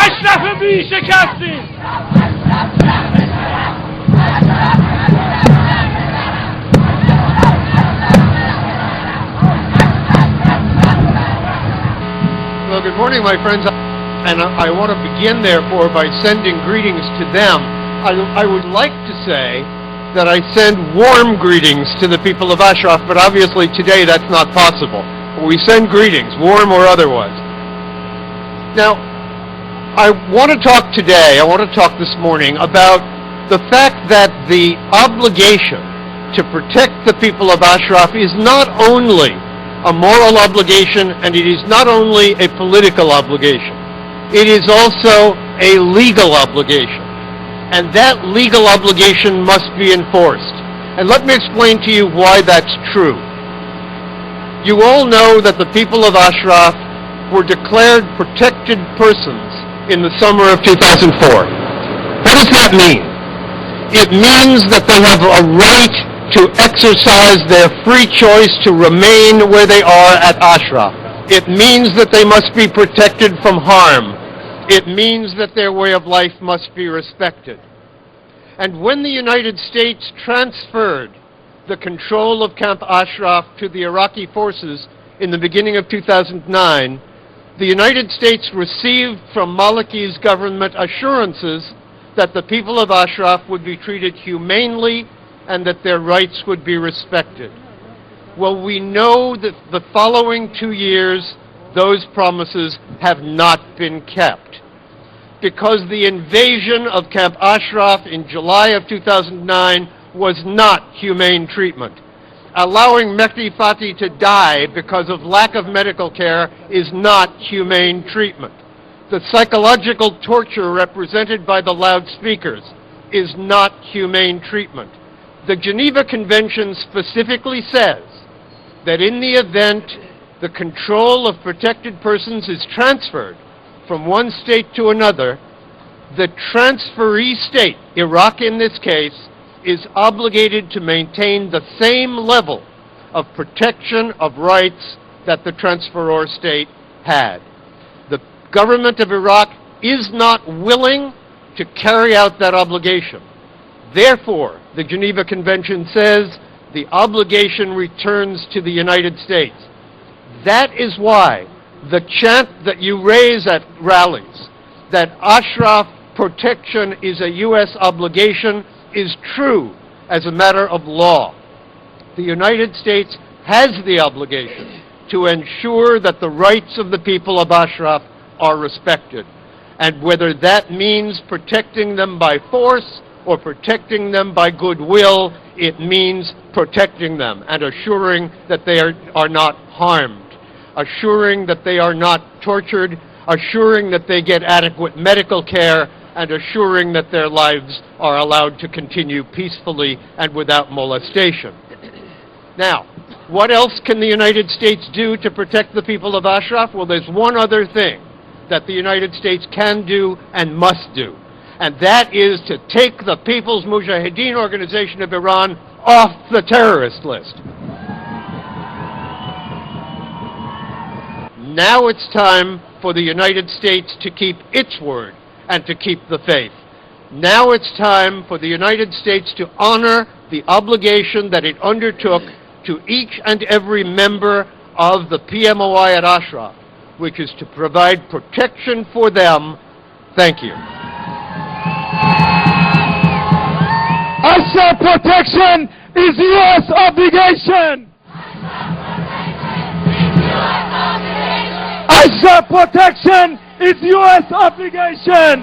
اشرف بی شکستیم. Well, good morning, my friends, and I want to begin, therefore, by sending greetings to them. I would like to say that I send warm greetings to the people of Ashraf, but obviously today that's not possible. We send greetings, warm or otherwise. Now, I want to talk this morning about the fact that the obligation to protect the people of Ashraf is not only a moral obligation, and it is not only a political obligation. It is also a legal obligation. And that legal obligation must be enforced. And let me explain to you why that's true. You all know that the people of Ashraf were declared protected persons in the summer of 2004. What does that mean? It means that they have a right to exercise their free choice to remain where they are at Ashraf. It means that they must be protected from harm. It means that their way of life must be respected. And when the United States transferred the control of Camp Ashraf to the Iraqi forces in the beginning of 2009, the United States received from Maliki's government assurances that the people of Ashraf would be treated humanely and that their rights would be respected. Well, we know that the following 2 years, those promises have not been kept, because the invasion of Camp Ashraf in July of 2009 was not humane treatment. Allowing Mehdi Fatih to die because of lack of medical care is not humane treatment. The psychological torture represented by the loudspeakers is not humane treatment. The Geneva Convention specifically says that in the event the control of protected persons is transferred from one state to another, the transferee state, Iraq in this case, is obligated to maintain the same level of protection of rights that the transferor state had. The government of Iraq is not willing to carry out that obligation. Therefore, the Geneva Convention says the obligation returns to the United States. That is why the chant that you raise at rallies, that Ashraf protection is a U.S. obligation, is true as a matter of law. The United States has the obligation to ensure that the rights of the people of Ashraf are respected. And whether that means protecting them by force or protecting them by goodwill, it means protecting them and assuring that they are not harmed, assuring that they are not tortured, assuring that they get adequate medical care, and assuring that their lives are allowed to continue peacefully and without molestation. Now, what else can the United States do to protect the people of Ashraf? Well, there's one other thing that the United States can do and must do, and that is to take the People's Mujahideen Organization of Iran off the terrorist list. Now it's time for the United States to keep its word and to keep the faith. Now it's time for the United States to honor the obligation that it undertook to each and every member of the PMOI at Ashraf, which is to provide protection for them. Thank you. Ashraf protection is U.S. obligation. Ashraf protection is U.S. obligation.